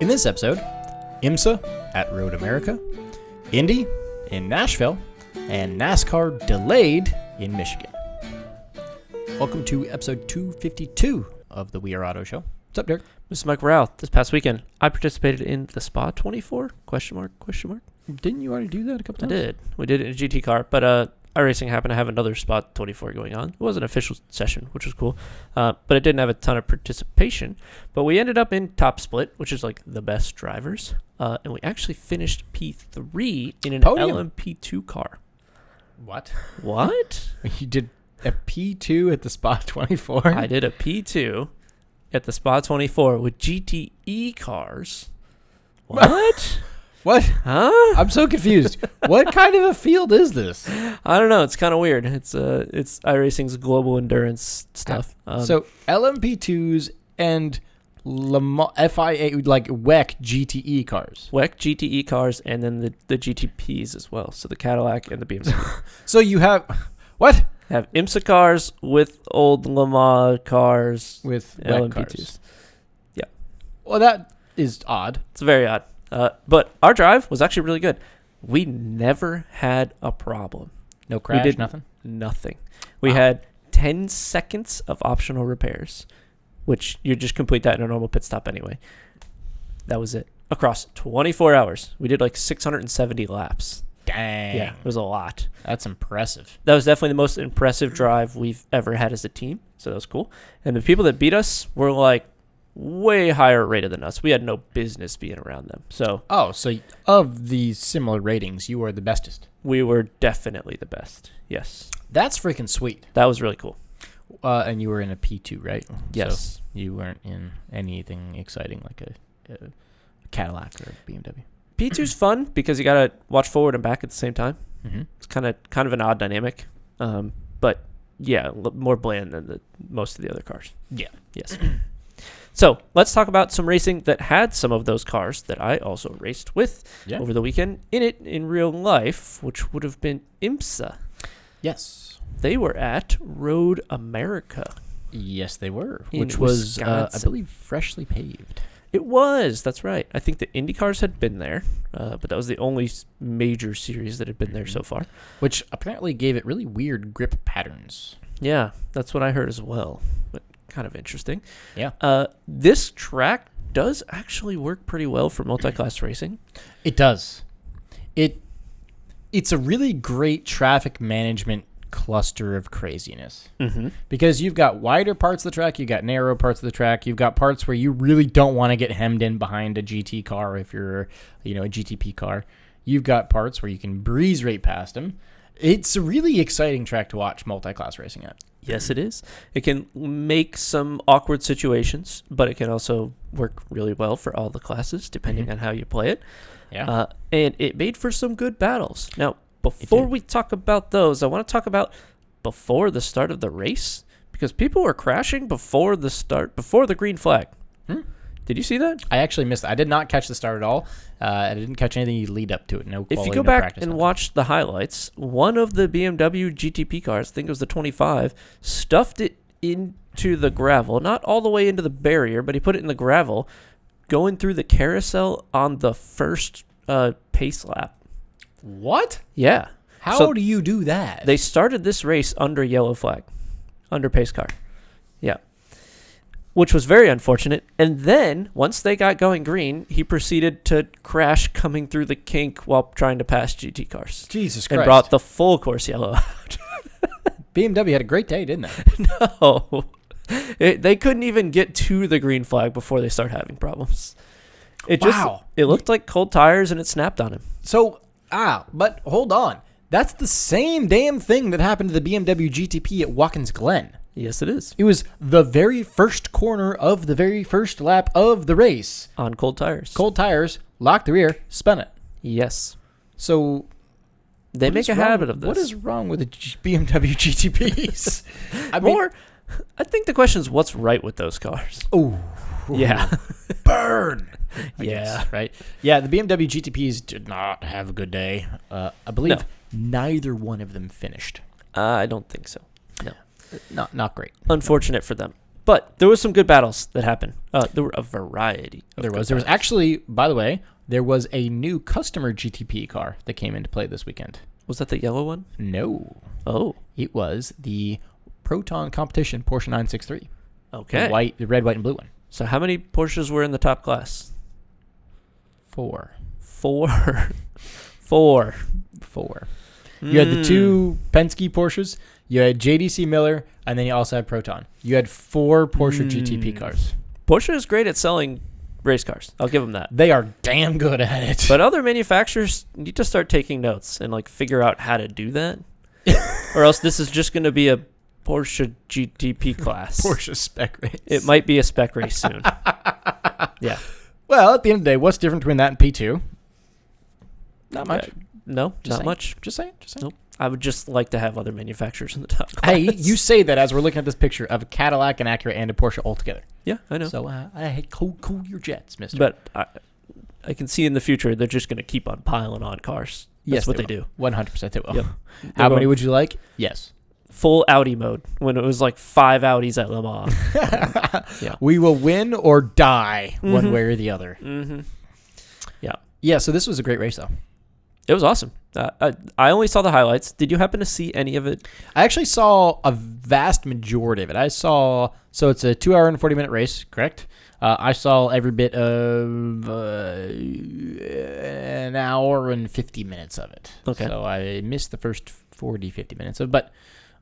In this episode, IMSA at Road America, Indy in Nashville, and NASCAR delayed in Michigan. Welcome to episode 252 of the We Are Auto Show. What's up, Derek? This is Mike Rao. This past weekend, I participated in the Spa 24? Question mark? Didn't you already do that a couple times? I did. We did it in a GT car, but iRacing happened to have another Spa 24 going on. It was an official session, which was cool, but it didn't have a ton of participation. But we ended up in top split, which is like the best drivers, and we actually finished P3 in an Podium. LMP2 car. What? You did a P2 at the Spa 24? I did a P2 at the Spa 24 with GTE cars. What? What? Huh? I'm so confused. What kind of a field is this? I don't know. It's kind of weird. It's iRacing's global endurance stuff. So LMP2s and FIA, like WEC GTE cars. WEC GTE cars and then the GTPs as well. So the Cadillac and the BMW. So you have what? Have IMSA cars with old Le Mans cars With WEC LMP2s. cars. Yeah. Well, that is odd. It's very odd. But our drive was actually really good. We never had a problem. No crash, we did nothing? Nothing. We Wow. had 10 seconds of optional repairs, which you just complete that in a normal pit stop anyway. That was it. Across 24 hours. We did like 670 laps. Dang. Yeah, it was a lot. That's impressive. That was definitely the most impressive drive we've ever had as a team, so that was cool. And the people that beat us were like way higher rated than us. We had no business being around them. So Of the similar ratings, you are the bestest. we were definitely the best. Yes. That's freaking sweet. That was really cool. And you were in a P2, right? Yes. So you weren't in anything exciting like a Cadillac or a BMW. P2's fun because you got to watch forward and back at the same time. Mm-hmm. It's kind of an odd dynamic. But yeah, more bland than most of the other cars. Yeah. Yes. So let's talk about some racing that had some of those cars that I also raced with over the weekend in real life, which would have been IMSA. Yes. They were at Road America. Yes, they were. In Which was, I Wisconsin. believe, freshly paved. It was. That's right. I think the Indy cars had been there, but that was the only major series that had been there so far. Which apparently gave it really weird grip patterns. Yeah, that's what I heard as well. But kind of interesting. Yeah. This track does actually work pretty well for multi-class racing. It does. It's a really great traffic management cluster of craziness. Mm-hmm. Because you've got wider parts of the track, you've got narrow parts of the track, you've got parts where you really don't want to get hemmed in behind a GT car if you're, a GTP car. You've got parts where you can breeze right past them. It's a really exciting track to watch multi-class racing at. Yes, it is. It can make some awkward situations, but it can also work really well for all the classes, depending on how you play it. Yeah. And it made for some good battles. Now, before we talk about those, I want to talk about before the start of the race, because people were crashing before the green flag. Did you see that? I actually missed it. I did not catch the start at all. I didn't catch anything lead up to it. No quality, If you go no back practice, and nothing. watch the highlights, one of the BMW GTP cars, I think it was the 25, stuffed it into the gravel, not all the way into the barrier, but he put it in the gravel, going through the carousel on the first pace lap. What? Yeah. How do you do that? They started this race under yellow flag, under pace car. Yeah. Which was very unfortunate. And then, once they got going green, he proceeded to crash coming through the kink while trying to pass GT cars. Jesus Christ. And brought the full course yellow out. BMW had a great day, didn't they? No. They couldn't even get to the green flag before they started having problems. It looked like cold tires and it snapped on him. So, but hold on. That's the same damn thing that happened to the BMW GTP at Watkins Glen. Yes, it is. It was the very first corner of the very first lap of the race. On cold tires. Cold tires, locked the rear, spun it. Yes. So They make a habit of this. What is wrong with the BMW GTPs? I think the question is what's right with those cars. Oh, Yeah. burn. I Yeah. guess, right? Yeah, the BMW GTPs did not have a good day. I believe neither one of them finished. I don't think so. No. Not great. Unfortunate for them. But there was some good battles that happened. There were a variety. There was actually, by the way, there was a new customer GTP car that came into play this weekend. Was that the yellow one? No. Oh. It was the Proton Competition Porsche 963. Okay. The red, white, and blue one. So how many Porsches were in the top class? 4. 4. You had the 2 Penske Porsches, you had JDC Miller, and then you also had Proton. You had 4 Porsche GTP cars. Porsche is great at selling race cars. I'll give them that. They are damn good at it. But other manufacturers need to start taking notes and like figure out how to do that. Or else this is just going to be a Porsche GTP class. Porsche spec race. It might be a spec race soon. Yeah. Well, at the end of the day, what's different between that and P2? Not much. No, Just not saying. much. Just saying. Nope. I would just like to have other manufacturers in the top class. Hey, you say that as we're looking at this picture of a Cadillac, an Acura, and a Porsche all together. Yeah, I know. So, hey, cool your jets, mister. But I can see in the future they're just going to keep on piling on cars. That's what they do. 100% they will. Yep. How many would you like? Yes. Full Audi mode when it was like 5 Audis at Le Mans. Yeah. We will win or die one way or the other. Mm-hmm. Yeah. Yeah, so this was a great race, though. It was awesome. I only saw the highlights. Did you happen to see any of it? I actually saw a vast majority of it. So it's a 2 hour and 40-minute race, correct? I saw every bit of an hour and 50 minutes of it. Okay. So I missed the first 40, 50 minutes of it, but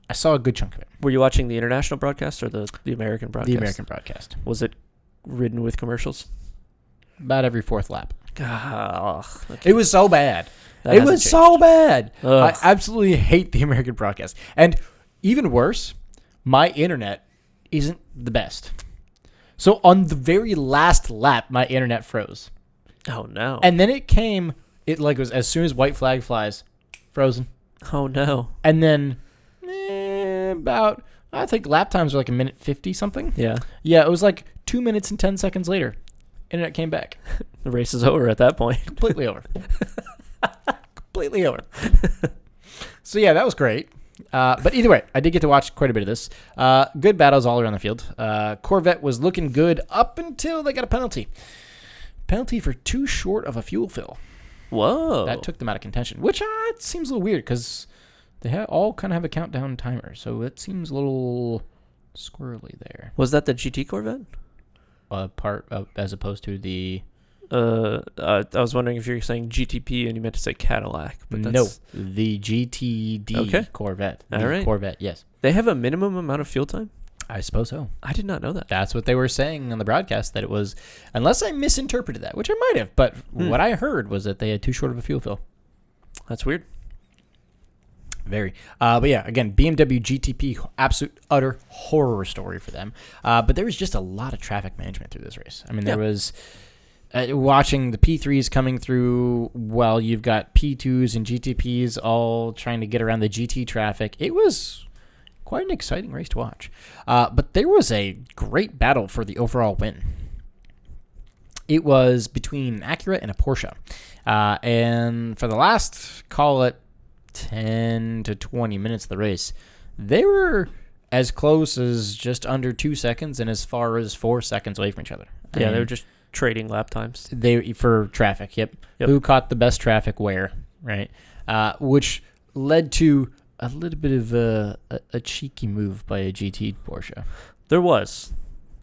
I saw a good chunk of it. Were you watching the international broadcast or the American broadcast? The American broadcast. Was it ridden with commercials? About every 4th lap. Okay. It was so bad. That So bad. Ugh. I absolutely hate the American broadcast. And even worse, my internet isn't the best. So on the very last lap, my internet froze. Oh, no. And then it was as soon as white flag flies, frozen. Oh, no. And then about, I think lap times were like 1:50 something. Yeah. Yeah, it was like 2 minutes and 10 seconds later. Internet came back. The race is over at that point. Completely over. Completely over. So yeah, that was great. But either way, I did get to watch quite a bit of this. Good battles all around the field. Corvette was looking good up until they got a penalty. Penalty for too short of a fuel fill. Whoa. That took them out of contention, which it seems a little weird because they all kind of have a countdown timer. So it seems a little squirrely there. Was that the GT Corvette? As opposed to the... I was wondering if you're saying GTP and you meant to say Cadillac. But that's... No, the GTD Corvette. All right. Corvette, yes. They have a minimum amount of fuel time? I suppose so. I did not know that. That's what they were saying on the broadcast, that it was, unless I misinterpreted that, which I might have, but what I heard was that they had too short of a fuel fill. That's weird. Very. But yeah, again, BMW GTP, absolute, utter horror story for them. But there was just a lot of traffic management through this race. I mean, there was... watching the P3s coming through while you've got P2s and GTPs all trying to get around the GT traffic. It was quite an exciting race to watch. But there was a great battle for the overall win. It was between Acura and a Porsche. And for the last, call it 10 to 20 minutes of the race, they were as close as just under 2 seconds and as far as 4 seconds away from each other. Yeah, they were just trading lap times. For traffic, yep. Who caught the best traffic where, right? Which led to a little bit of a cheeky move by a GT Porsche. There was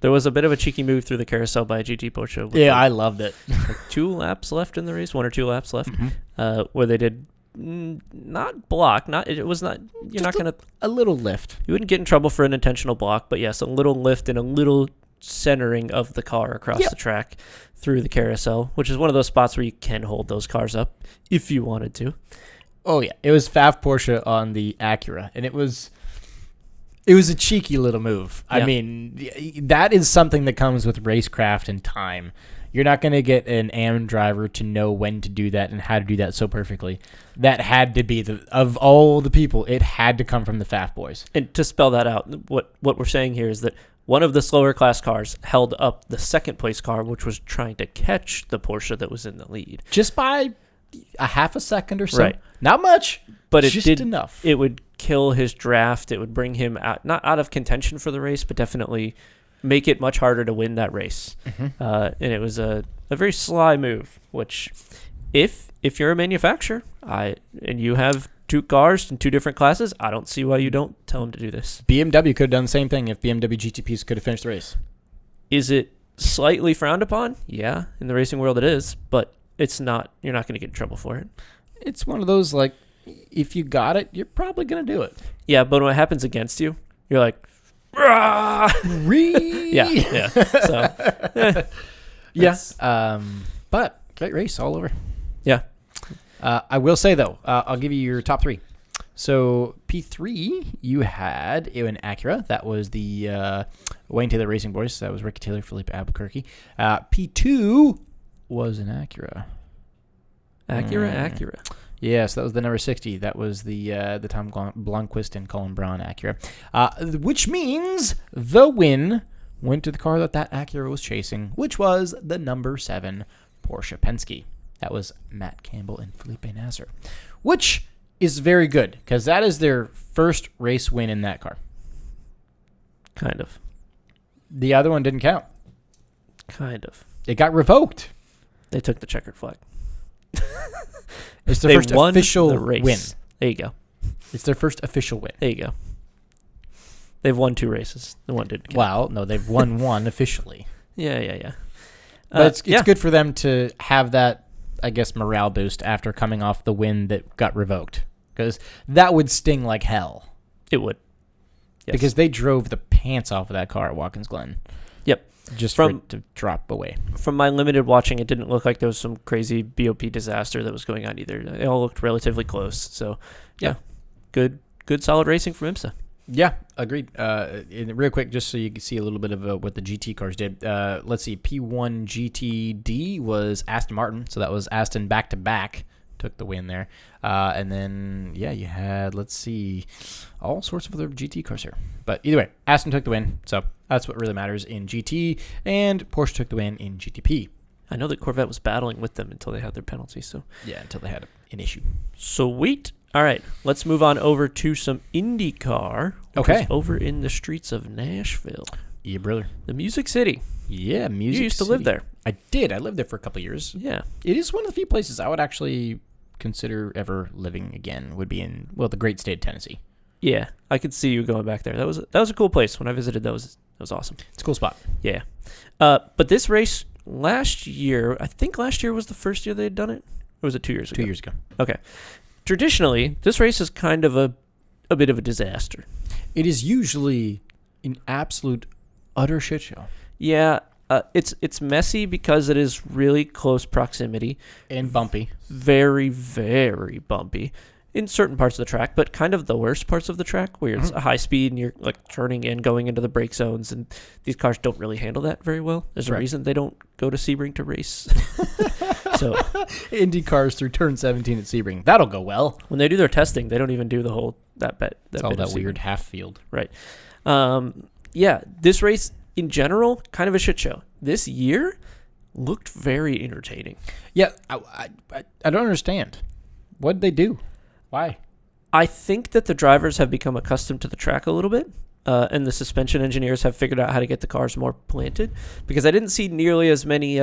a bit of a cheeky move through the carousel by a GT Porsche. Yeah, I loved it. 2 laps left in the race, 1 or 2 laps left, where they did not block. It was not. You're not gonna a little lift. You wouldn't get in trouble for an intentional block, but yes, a little lift and a little centering of the car across the track through the carousel, which is one of those spots where you can hold those cars up if you wanted to. Oh yeah, it was Faf Porsche on the Acura, and it was a cheeky little move. Yeah. I mean, that is something that comes with racecraft and time. You're not going to get an AM driver to know when to do that and how to do that so perfectly. That had to be of all the people, it had to come from the Faf boys. And to spell that out, what we're saying here is that one of the slower class cars held up the second place car, which was trying to catch the Porsche that was in the lead. Just by a half a second or so. Right. Not much, but it just did enough. It would kill his draft. It would bring him not out of contention for the race, but definitely make it much harder to win that race. And it was a very sly move, which if you're a manufacturer and you have 2 cars in 2 different classes, I don't see why you don't tell them to do this. BMW could have done the same thing if BMW GTPs could have finished the race. Is it slightly frowned upon? Yeah, in the racing world it is, but it's not. You're not going to get in trouble for it. It's one of those, like, if you got it, you're probably going to do it. Yeah, but when it happens against you, you're like, "Rah!" yeah. So, yeah. But great race all over. Yeah. I will say, though, I'll give you your top 3. So P3, you had an Acura. That was the Wayne Taylor Racing Boys. That was Ricky Taylor, Felipe Albuquerque. P2 was an Acura. Acura. Yes, that was the number 60. That was the Tom Blomqvist and Colin Braun Acura. Which means the win went to the car that Acura was chasing, which was the number 7 Porsche Penske. That was Matt Campbell and Felipe Nasser, which is very good because that is their first race win in that car. Kind of. The other one didn't count. Kind of. It got revoked. They took the checkered flag. It's their first official race. win. There you go. It's their first official win. There you go. They've won 2 races. The one didn't count. Well, no, they've won one officially. Yeah. But it's good for them to have that, I guess, morale boost after coming off the win that got revoked. Because that would sting like hell. It would. Yes. Because they drove the pants off of that car at Watkins Glen. Yep. Just for it to drop away. From my limited watching, it didn't look like there was some crazy BOP disaster that was going on either. It all looked relatively close. So, yeah. Good solid racing from IMSA. Yeah, agreed. Real quick, just so you can see a little bit of what the GT cars did. Let's see, P1 GTD was Aston Martin, so that was Aston back-to-back, took the win there. And then, you had, let's see, all sorts of other GT cars here. But either way, Aston took the win, so that's what really matters in GT, and Porsche took the win in GTP. I know that Corvette was battling with them until they had their penalty. So yeah, until they had an issue. Sweet. All right, let's move on over to some IndyCar. Which is over in the streets of Nashville. Yeah, brother. The Music City. Yeah, Music City. You used to live there. I did. I lived there for a couple of years. Yeah. It is one of the few places I would actually consider ever living again. Would be in, well, the great state of Tennessee. Yeah, I could see you going back there. That was a cool place. When I visited, that was awesome. It's a cool spot. Yeah. But this race last year, I think last year was the first year they had done it. Or was it 2 years ago? 2 years ago. Okay. Traditionally, this race is kind of a bit of a disaster. It is usually an absolute utter shit show. Yeah, it's messy because it is really close proximity. And bumpy. Very, very bumpy in certain parts of the track, but kind of the worst parts of the track where it's a high speed and you're like turning in, going into the brake zones, and these cars don't really handle that very well. There's a reason they don't go to Sebring to race. So Indy cars through turn 17 at Sebring. That'll go well. When they do their testing, they don't even do the whole that weird half field. Right. Yeah, this race in general, kind of a shit show. This year looked very entertaining. Yeah, I don't understand. What'd they do? Why? I think that the drivers have become accustomed to the track a little bit, and the suspension engineers have figured out how to get the cars more planted, because I didn't see nearly as many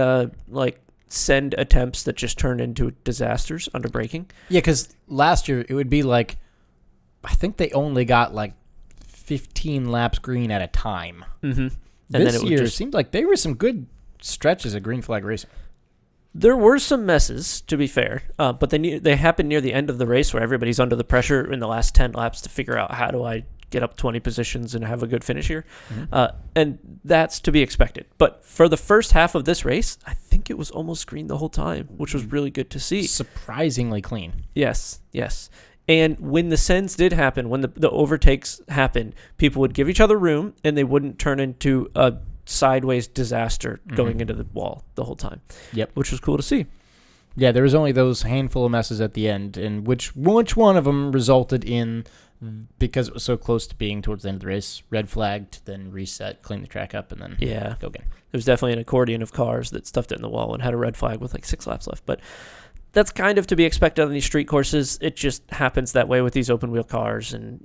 send attempts that just turned into disasters under braking. Yeah, because last year it would be like, I think they only got like 15 laps green at a time. Mm-hmm. This year it seemed like there were some good stretches of green flag racing. There were some messes, to be fair, but they happened near the end of the race where everybody's under the pressure in the last 10 laps to figure out how do I get up 20 positions and have a good finish here. Mm-hmm. And that's to be expected. But for the first half of this race, I think it was almost green the whole time, which was really good to see. Surprisingly clean. Yes. And when the sends did happen, when the overtakes happened, people would give each other room and they wouldn't turn into a sideways disaster going into the wall the whole time. Yep. Which was cool to see. Yeah, there was only those handful of messes at the end, and which one of them resulted in, because it was so close to being towards the end of the race, red flagged, then reset, clean the track up, and then go again. There was definitely an accordion of cars that stuffed it in the wall and had a red flag with like 6 laps left. But that's kind of to be expected on these street courses. It just happens that way with these open wheel cars, and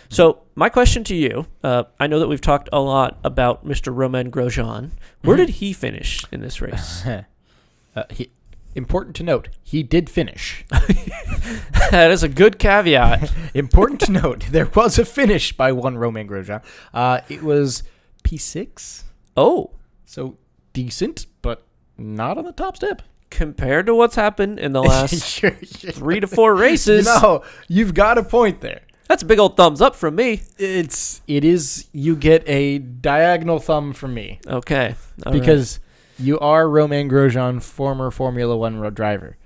So my question to you, I know that we've talked a lot about Mr. Romain Grosjean. Where did he finish in this race? Important to note, he did finish. That is a good caveat. Important to note, there was a finish by one Romain Grosjean. It was P6. Oh. So decent, but not on the top step. Compared to what's happened in the last 3 to 4 races. No, you've got a point there. That's a big old thumbs up from me. It is, you get a diagonal thumb from me. Okay. All because you are Romain Grosjean, former Formula One road driver.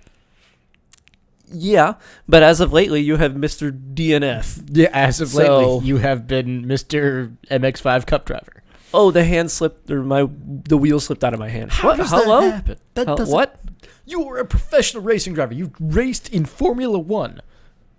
Yeah, but as of lately, you have Mr. DNF. Yeah, as of lately, you have been Mr. MX5 Cup driver. Oh, the hand slipped, or the wheel slipped out of my hand. How does Hello? that happen? That doesn't, what? You are a professional racing driver. You've raced in Formula One.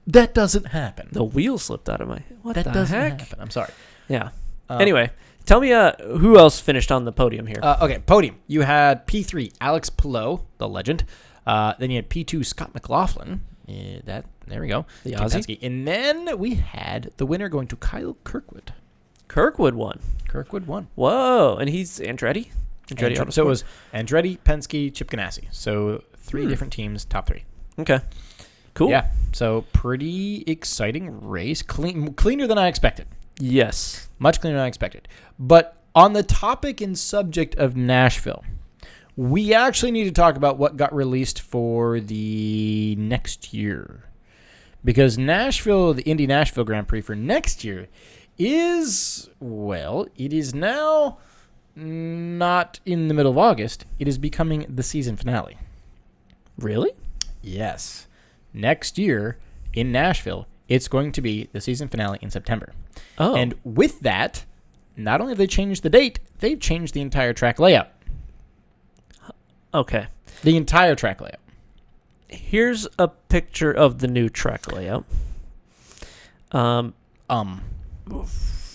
That doesn't happen. The wheel slipped out of my hand. What that the doesn't heck? happen. I'm sorry. Yeah. Anyway, tell me who else finished on the podium here. Okay, podium. You had P3, Alex Palou, the legend. Then you had P2, Scott McLaughlin. There we go. The Aussie. And then we had the winner going to Kyle Kirkwood. Kirkwood won. Whoa, and he's Andretti? Andretti. So it was Andretti, Penske, Chip Ganassi. So 3 different teams, top 3. Okay. Cool. Yeah. So pretty exciting race. Cleaner than I expected. Yes. Much cleaner than I expected. But on the topic and subject of Nashville, we actually need to talk about what got released for the next year. Because Nashville, the Indy Nashville Grand Prix for next year is, well, it is now not in the middle of August. It is becoming the season finale. Really? Yes. Next year in Nashville, it's going to be the season finale in September. Oh. And with that, not only have they changed the date, they've changed the entire track layout. Okay. The entire track layout. Here's a picture of the new track layout.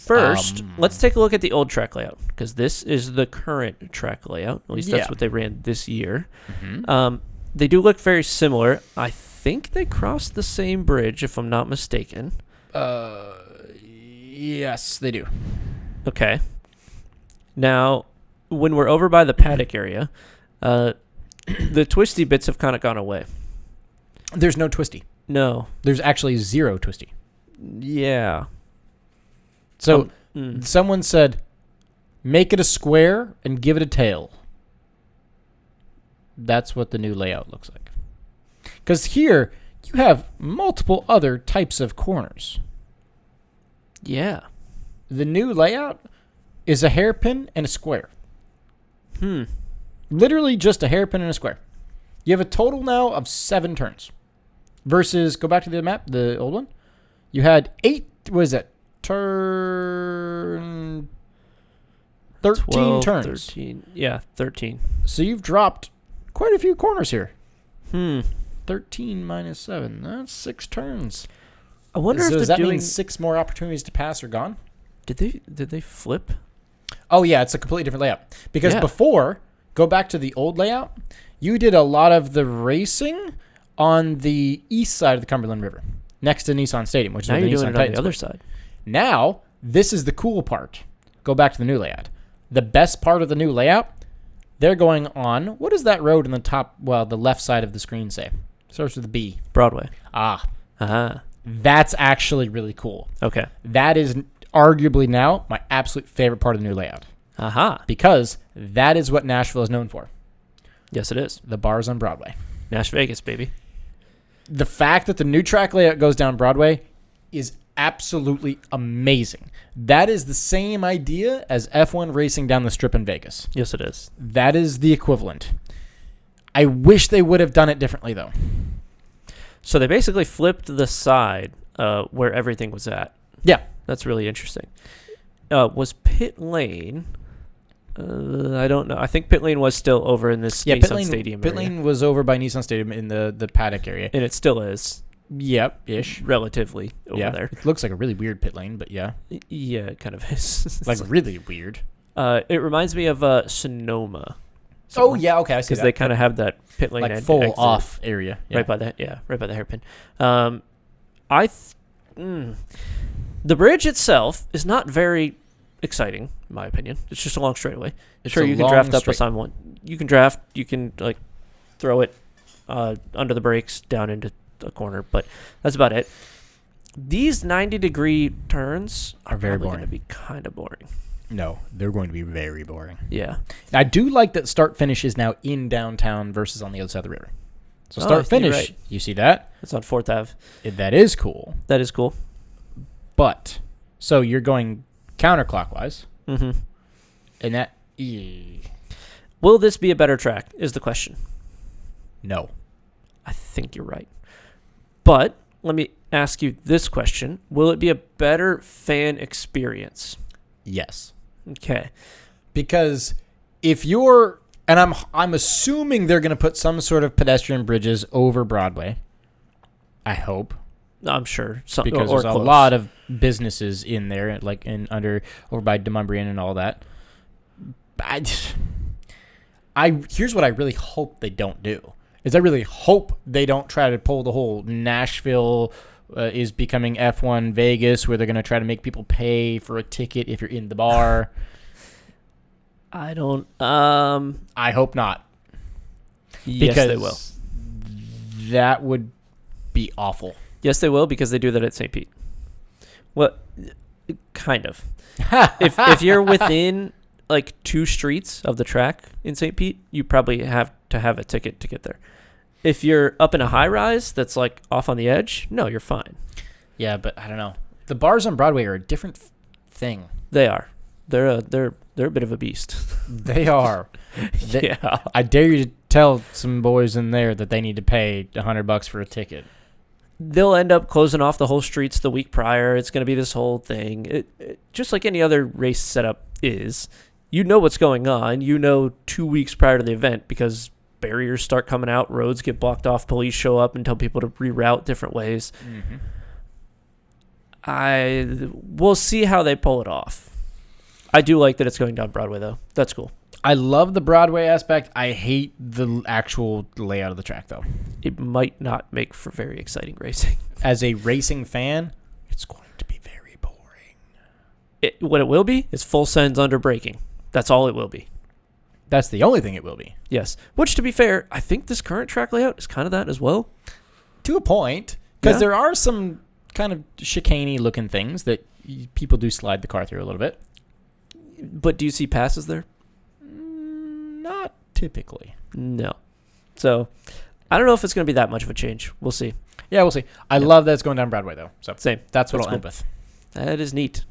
First, let's take a look at the old track layout, because this is the current track layout. At least that's what they ran this year. Mm-hmm. They do look very similar. I think they crossed the same bridge, if I'm not mistaken. Yes, they do. Okay. Now, when we're over by the paddock area, the twisty bits have kind of gone away. There's no twisty. No. There's actually 0 twisty. Yeah. So someone said, make it a square and give it a tail. That's what the new layout looks like. Because here, you have multiple other types of corners. Yeah. The new layout is a hairpin and a square. Literally just a hairpin and a square. You have a total now of 7 turns. Versus, go back to the map, the old one. You had 8, what is it? 13 12, turns. 13. Yeah, 13. So you've dropped quite a few corners here. 13 minus 7. That's 6 turns. I wonder if does that doing... mean 6 more opportunities to pass are gone? Did they flip? Oh, yeah, it's a completely different layout. Because before, go back to the old layout, you did a lot of the racing on the east side of the Cumberland River, next to Nissan Stadium, which now is the you're Nissan doing it on the other side. Now, this is the cool part. Go back to the new layout. The best part of the new layout, they're going on, what is that road in the top, well, the left side of the screen say? Starts with a B. Broadway. That's actually really cool. Okay. That is arguably now my absolute favorite part of the new layout. Because that is what Nashville is known for. Yes, it is. The bars on Broadway. Nash Vegas, baby. The fact that the new track layout goes down Broadway is absolutely amazing. That is the same idea as F1 racing down the strip in Vegas. Yes, it is. That is the equivalent. I wish they would have done it differently, though. So they basically flipped the side where everything was at. Yeah. That's really interesting. Was pit lane... I don't know. I think pit lane was still over in this Nissan Stadium area. Pit lane was over by Nissan Stadium in the paddock area. And it still is. Yep, ish. Relatively over there. It looks like a really weird pit lane, but yeah. Yeah, it kind of is. like really weird. It reminds me of Sonoma. Oh, yeah, okay, I see that. Because they kind of have that pit lane like full off area. Yeah. Right by the hairpin. The bridge itself is not very exciting, in my opinion. It's just a long straightaway. Sure, you can draft up on one. You can draft. You can like throw it under the brakes down into the corner, but that's about it. These 90-degree turns are very boring. Going to be kind of boring. No, they're going to be very boring. Yeah. I do like that start-finish is now in downtown versus on the other side of the river. So start-finish, right. You see that? It's on 4th Ave. That is cool. That is cool. But, so you're going counterclockwise. Mm-hmm. And that... Will this be a better track, is the question. No. I think you're right. But let me ask you this question. Will it be a better fan experience? Yes. Okay. Because if you're... And I'm assuming they're going to put some sort of pedestrian bridges over Broadway. I hope. I'm sure. Because there's a lot of businesses in there, like over by Demumbrian and all that. Here's what I really hope they don't do. Is I really hope they don't try to pull the whole Nashville is becoming F1 Vegas, where they're going to try to make people pay for a ticket if you're in the bar. I don't. I hope not. Yes, because they will. That would be awful. Yes, they will, because they do that at St. Pete. Well, kind of. if you're within like 2 streets of the track in St. Pete, you probably have to have a ticket to get there. If you're up in a high rise that's like off on the edge, no, you're fine. Yeah, but I don't know. The bars on Broadway are a different thing. They are. They're a bit of a beast. They are. Yeah. I dare you to tell some boys in there that they need to pay $100 for a ticket. They'll end up closing off the whole streets the week prior. It's going to be this whole thing. It, just like any other race setup is, you know what's going on. You know 2 weeks prior to the event, because barriers start coming out, roads get blocked off, police show up and tell people to reroute different ways. Mm-hmm. We'll see how they pull it off. I do like that it's going down Broadway, though. That's cool. I love the Broadway aspect. I hate the actual layout of the track, though. It might not make for very exciting racing. As a racing fan, it's going to be very boring. What it will be is full sends under braking. That's all it will be. That's the only thing it will be. Yes. Which, to be fair, I think this current track layout is kind of that as well. To a point. Because there are some kind of chicane-y looking things that people do slide the car through a little bit. But do you see passes there? Not typically. No. So, I don't know if it's going to be that much of a change. We'll see. Yeah, we'll see. I love that it's going down Broadway, though. So same. That's what I'll end with. That is neat.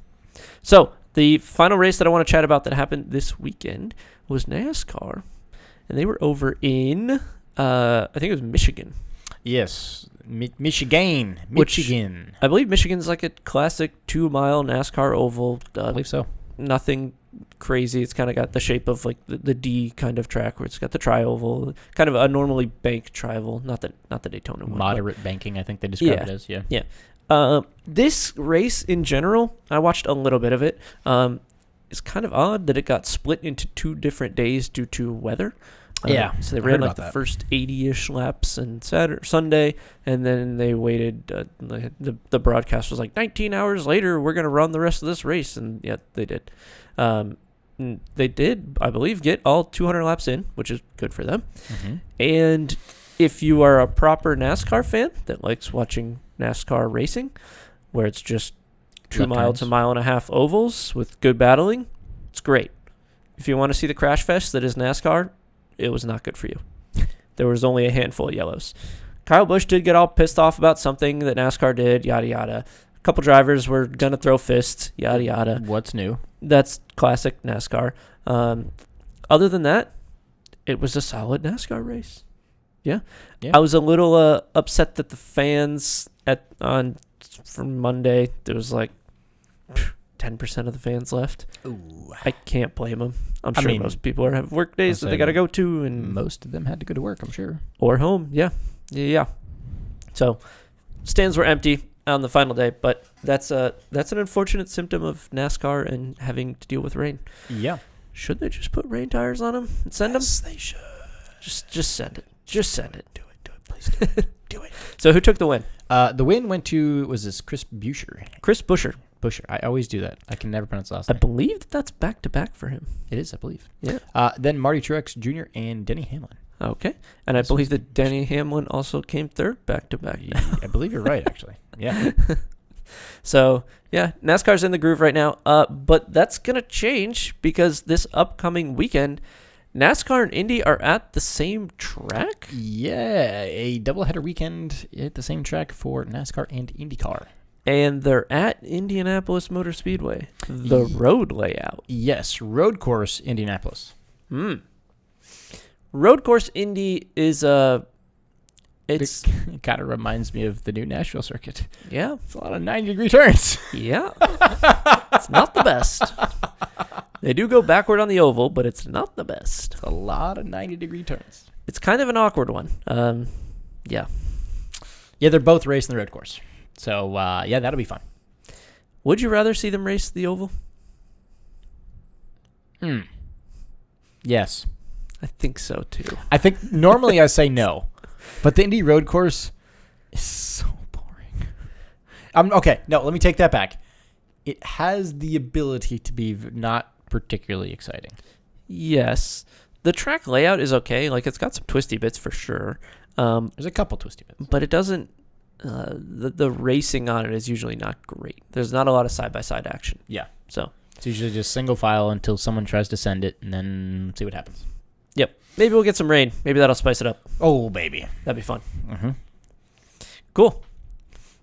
So, the final race that I want to chat about that happened this weekend was NASCAR. And they were over in, I think it was Michigan. Yes. Michigan. I believe Michigan's like a classic 2-mile NASCAR oval. I believe so. Nothing crazy. It's kind of got the shape of like the D kind of track, where it's got the tri-oval, kind of a normally banked tri-oval, not the Daytona one. Moderate banking, I think they describe it as. Yeah. This race in general, I watched a little bit of it. It's kind of odd that it got split into 2 different days due to weather. So they ran like the first 80-ish laps on Sunday, and then they waited. The broadcast was like 19 hours later, we're going to run the rest of this race, and yeah, they did. They did, I believe, get all 200 laps in, which is good for them. Mm-hmm. And if you are a proper NASCAR fan that likes watching NASCAR racing, where it's just 2 mile to mile and a half ovals with good battling, it's great. If you want to see the crash fest that is NASCAR, it was not good for you. There was only a handful of yellows. Kyle Busch did get all pissed off about something that NASCAR did, yada, yada. A couple drivers were going to throw fists, yada, yada. What's new? That's classic NASCAR. Other than that, it was a solid NASCAR race. Yeah. I was a little upset that the fans from Monday, there was like 10% of the fans left. Ooh. I can't blame them. I'm sure most people have work days that they got to go to, and most of them had to go to work, I'm sure, or home. Yeah. So stands were empty on the final day, but that's an unfortunate symptom of NASCAR and having to deal with rain. Yeah. Should they just put rain tires on them and send them? Yes, they should. Just send it. Just send it. Do it, please do it. So who took the win? The win went to, was this Chris Buescher? Chris Buescher. Buscher. I always do that. I can never pronounce the last I name. believe that's back-to-back for him. It is, I believe. Yeah. Then Marty Truex Jr. and Denny Hamlin. Okay. And I believe that Denny Hamlin also came third back-to-back. I believe you're right, actually. Yeah. So, yeah, NASCAR's in the groove right now. But that's going to change because this upcoming weekend, NASCAR and Indy are at the same track? Yeah, a doubleheader weekend at the same track for NASCAR and IndyCar. And they're at Indianapolis Motor Speedway, the road layout. Yes, road course, Indianapolis. Road course Indy is it's It kind of reminds me of the new Nashville circuit. yeah, It's a lot of 90-degree turns. yeah. It's not the best. They do go backward on the oval, but it's not the best. It's a lot of 90-degree turns. It's kind of an awkward one. Yeah. Yeah, they're both racing the road course. So, yeah, that'll be fun. Would you rather see them race the oval? Yes. I think so too. I think normally I say no, but the Indy road course is so boring. Okay, no, let me take that back. It has the ability to be not particularly exciting. Yes. The track layout is okay. Like, it's got some twisty bits for sure. There's a couple twisty bits. But it doesn't... the racing on it is usually not great. There's not a lot of side-by-side action. Yeah. So It's usually just single file until someone tries to send it, and then see what happens. yep. Maybe we'll get some rain. Maybe that'll spice it up. Oh, baby. That'd be fun. Mm-hmm. Cool.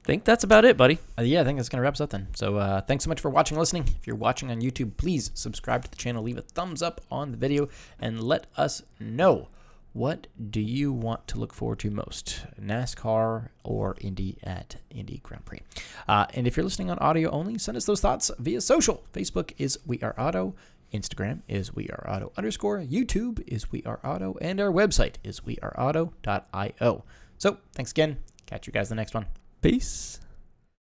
Think that's about it, buddy. Yeah, I think that's going to wrap us up then. So thanks so much for watching and listening. If you're watching on YouTube, please subscribe to the channel, leave a thumbs up on the video, and let us know, what do you want to look forward to most, NASCAR or Indy at Indy Grand Prix? And if you're listening on audio only, send us those thoughts via social. Facebook is We Are Auto. Instagram is WeAreAuto_. YouTube is We Are Auto. And our website is weareauto.io. So thanks again. Catch you guys in the next one. Peace.